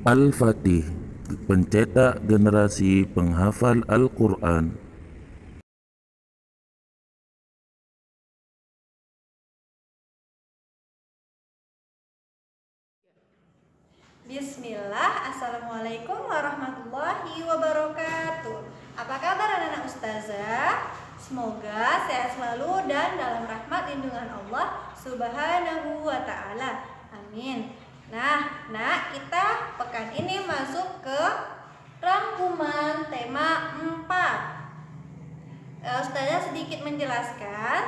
Al-Fatih, pencetak generasi penghafal Al-Quran. Bismillah, Assalamualaikum warahmatullahi wabarakatuh. Apa kabar anak-anak ustazah? Semoga sehat selalu dan dalam rahmat lindungan Allah subhanahu wa ta'ala. Amin. Nah, kita pekan ini masuk ke rangkuman tema 4. Ustazah sedikit menjelaskan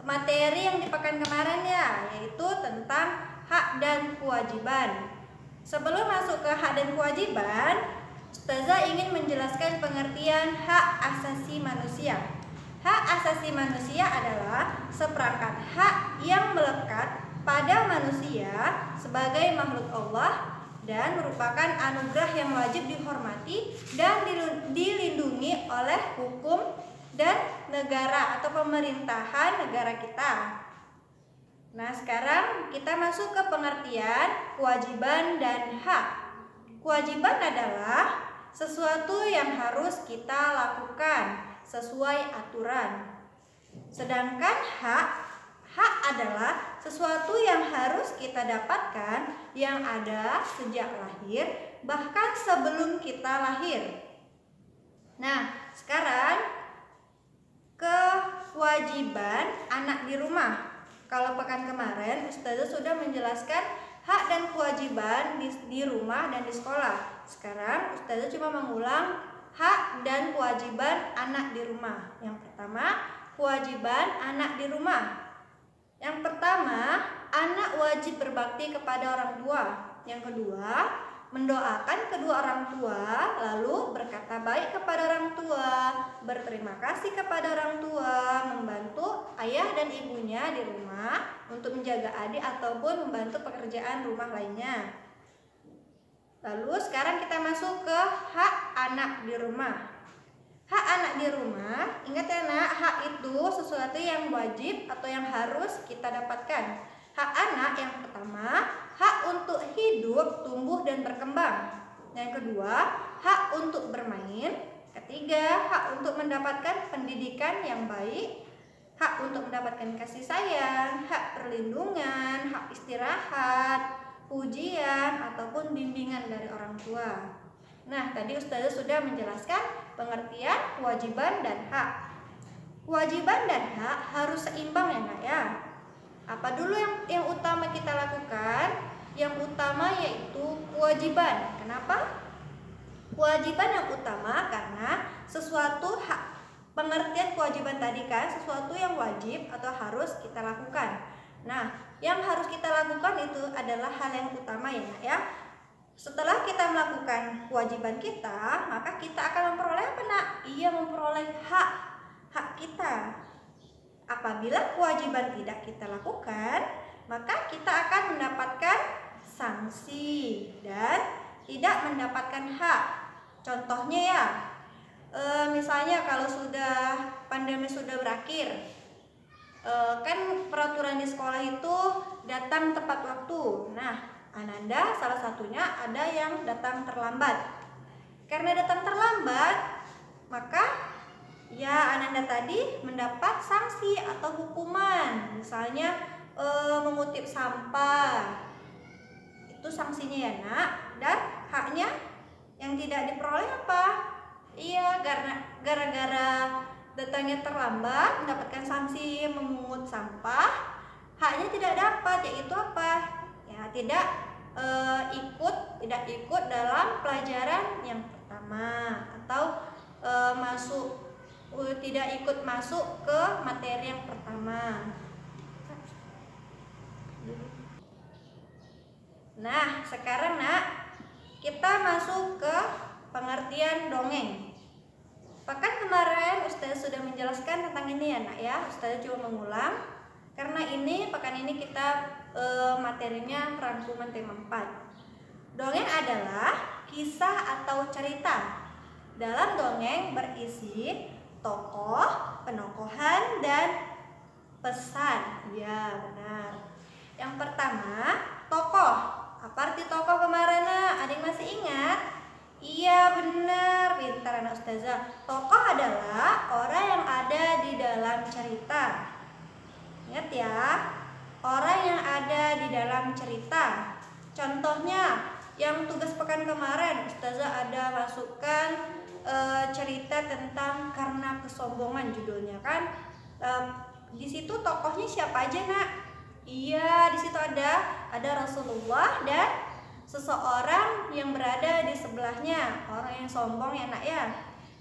materi yang di pekan kemarin ya, yaitu tentang hak dan kewajiban. Sebelum masuk ke hak dan kewajiban, Ustazah ingin menjelaskan pengertian hak asasi manusia. Hak asasi manusia adalah seperangkat hak yang melekat pada manusia sebagai makhluk Allah dan merupakan anugerah yang wajib dihormati dan dilindungi oleh hukum dan negara atau pemerintahan negara kita. Nah, sekarang kita masuk ke pengertian kewajiban dan hak. Kewajiban adalah sesuatu yang harus kita lakukan sesuai aturan. Sedangkan hak adalah sesuatu yang harus kita dapatkan yang ada sejak lahir, bahkan sebelum kita lahir. Nah, sekarang kewajiban anak di rumah. Kalau pekan kemarin Ustazah sudah menjelaskan hak dan kewajiban di rumah dan di sekolah. Sekarang Ustazah cuma mengulang hak dan kewajiban anak di rumah. Yang pertama, kewajiban anak di rumah. Yang pertama, anak wajib berbakti kepada orang tua. Yang kedua, mendoakan kedua orang tua, lalu berkata baik kepada orang tua, berterima kasih kepada orang tua, membantu ayah dan ibunya di rumah untuk menjaga adik ataupun membantu pekerjaan rumah lainnya. Lalu sekarang kita masuk ke hak anak di rumah. Hak anak di rumah, ingat ya nak, hak itu sesuatu yang wajib atau yang harus kita dapatkan. Hak anak yang pertama, hak untuk hidup, tumbuh dan berkembang. Yang kedua, hak untuk bermain. Ketiga, hak untuk mendapatkan pendidikan yang baik. Hak untuk mendapatkan kasih sayang, hak perlindungan, hak istirahat, pujian ataupun bimbingan dari orang tua. Nah, tadi Ustazah sudah menjelaskan pengertian kewajiban dan hak. Kewajiban dan hak harus seimbang ya nak ya. Apa dulu yang utama kita lakukan? Yang utama yaitu kewajiban. Kenapa? Kewajiban yang utama karena sesuatu hak. Pengertian kewajiban tadi kan sesuatu yang wajib atau harus kita lakukan. Nah, yang harus kita lakukan itu adalah hal yang utama ya nak ya. Setelah kita melakukan kewajiban kita, maka kita akan memperoleh apa nak? Iya, memperoleh hak kita. Apabila kewajiban tidak kita lakukan, maka kita akan mendapatkan sanksi dan tidak mendapatkan hak. Contohnya ya, misalnya kalau pandemi sudah berakhir, kan peraturan di sekolah itu datang tepat waktu. Nah, Ananda salah satunya ada yang datang terlambat. Karena datang terlambat, maka ya Ananda tadi mendapat sanksi atau hukuman. Misalnya mengutip sampah. Itu sanksinya ya nak. Dan haknya yang tidak diperoleh apa? Iya, gara-gara datangnya terlambat, mendapatkan sanksi memungut sampah, haknya tidak dapat, yaitu apa? Ya, tidak ikut dalam pelajaran yang pertama atau tidak ikut masuk ke materi yang pertama. Nah, sekarang nak, kita masuk ke pengertian dongeng. Pekan kemarin Ustazah sudah menjelaskan tentang ini ya nak ya. Ustazah cuma mengulang karena pekan ini kita materinya rangkuman tema 4. Dongeng adalah kisah atau cerita. Dalam dongeng berisi tokoh, penokohan dan pesan. Ya, benar. Yang pertama, tokoh. Apa arti tokoh kemarin? Ada yang masih ustazah. Tokoh adalah orang yang ada di dalam cerita. Ingat ya, orang yang ada di dalam cerita. Contohnya, yang tugas pekan kemarin ustazah ada masukkan cerita tentang Karena Kesombongan judulnya kan. Di situ tokohnya siapa aja nak? Iya, di situ ada Rasulullah dan seseorang yang berada di sebelahnya, orang yang sombong ya nak ya.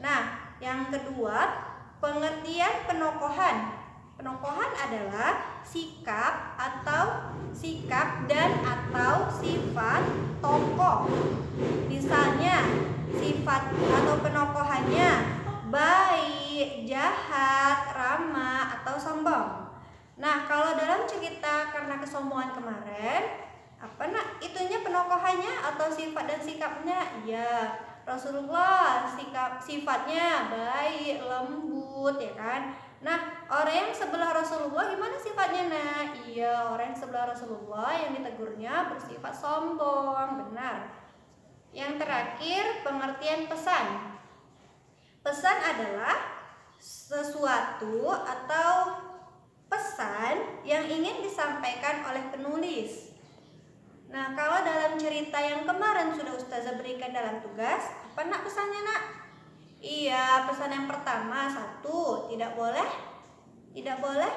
Nah, yang kedua, pengertian penokohan. Penokohan adalah sikap dan atau sifat tokoh. Misalnya, sifat atau penokohannya baik, jahat, ramah, atau sombong. Nah, kalau dalam cerita Karena Kesombongan kemarin, apa nak itunya penokohannya atau sifat dan sikapnya? Ya, Rasulullah sifatnya baik, lembut ya kan. Nah, orang yang sebelah Rasulullah gimana sifatnya nak? Iya, orang yang sebelah Rasulullah yang ditegurnya bersifat sombong. Benar. Yang terakhir, pengertian pesan. Pesan adalah sesuatu atau pesan yang ingin disampaikan oleh penulis. Nah, kalau dalam cerita yang kemarin sudah ustazah berikan dalam tugas, apa nak pesannya nak? Iya, pesan yang pertama, 1, tidak boleh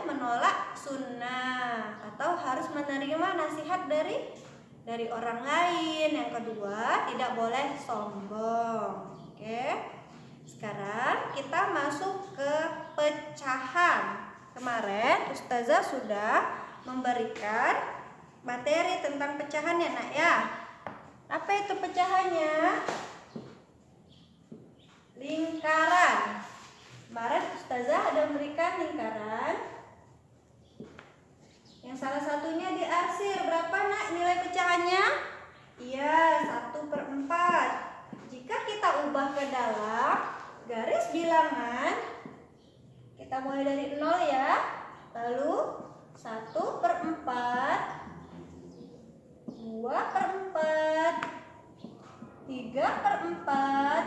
menolak sunnah atau harus menerima nasihat dari orang lain. Yang kedua, tidak boleh sombong. Oke. Sekarang kita masuk ke pecahan. Kemarin ustazah sudah memberikan materi tentang pecahan ya nak ya. Apa itu pecahannya? Lingkaran. Kemarin ustazah ada memberikan lingkaran. Yang salah satunya diarsir. Berapa nak nilai pecahannya? Iya, 1/4. Jika kita ubah ke dalam garis bilangan, kita mulai dari 0 ya. Lalu 1/4, 2/4, 3/4,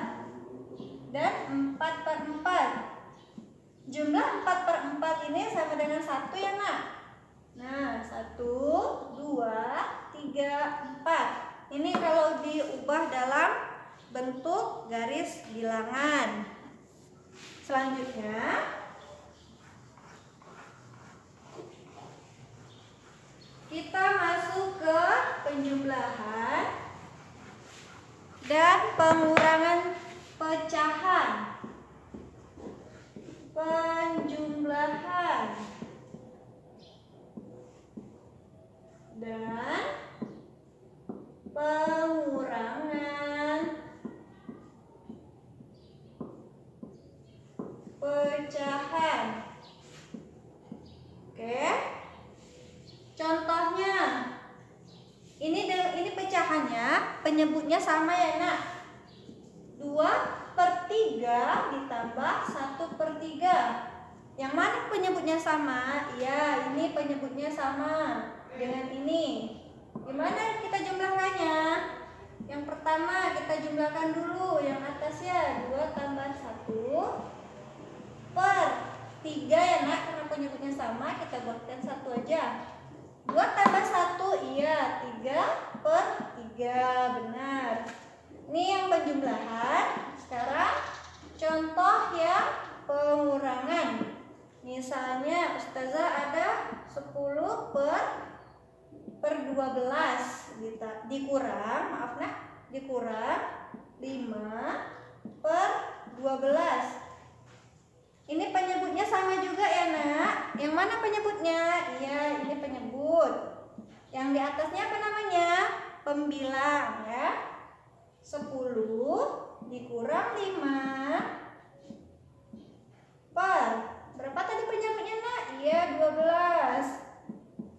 dan 4/4. Jumlah 4/4 ini sama dengan 1 ya nak. Nah, 1, 2, 3, 4. Ini kalau diubah dalam bentuk garis bilangan. Selanjutnya, kita masuk ke penjumlahan dan pengurangan pecahan. Penjumlahan dan pengurangan pecahan. Oke. Contohnya, ini pecahannya, penyebutnya sama ya nak. 2/3 ditambah 1/3. Yang mana penyebutnya sama? Ya, ini penyebutnya sama dengan ini. Gimana kita jumlahkannya? Yang pertama kita jumlahkan dulu yang atasnya. 2 tambah 1/3 ya nak, karena penyebutnya sama kita buatkan 1 aja. 2 tambah 1, iya 3/3, benar. Ini yang penjumlahan. Sekarang contoh yang pengurangan. Misalnya ustazah ada 10/12 dikurang 5/12. Ini penyebutnya sama juga ya nak. Yang mana penyebutnya? Iya, ini penyebut. Yang di atasnya apa namanya? Pembilang ya. 10 dikurang 5 berapa tadi penyebutnya nak? Iya, 12.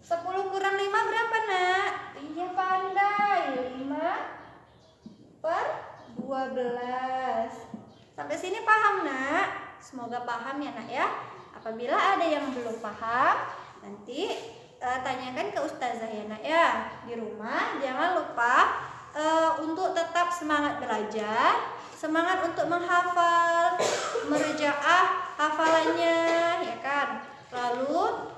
10 kurang 5 berapa nak? Iya, pandai. 5/12. Sampai sini paham nak? Semoga paham ya nak ya. Apabila ada yang belum paham, nanti tanyakan ke ustazah ya nak ya. Di rumah jangan lupa untuk tetap semangat belajar, semangat untuk menghafal, merjaah hafalannya, ya kan. Lalu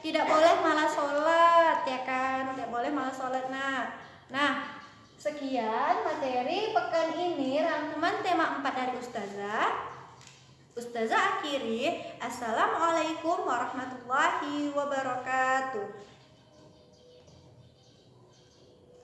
tidak boleh malas sholat, ya kan, tidak boleh malas sholat. Nah, sekian materi pekan ini, rangkuman tema 4 dari Ustazah akhiri. Assalamualaikum warahmatullahi wabarakatuh.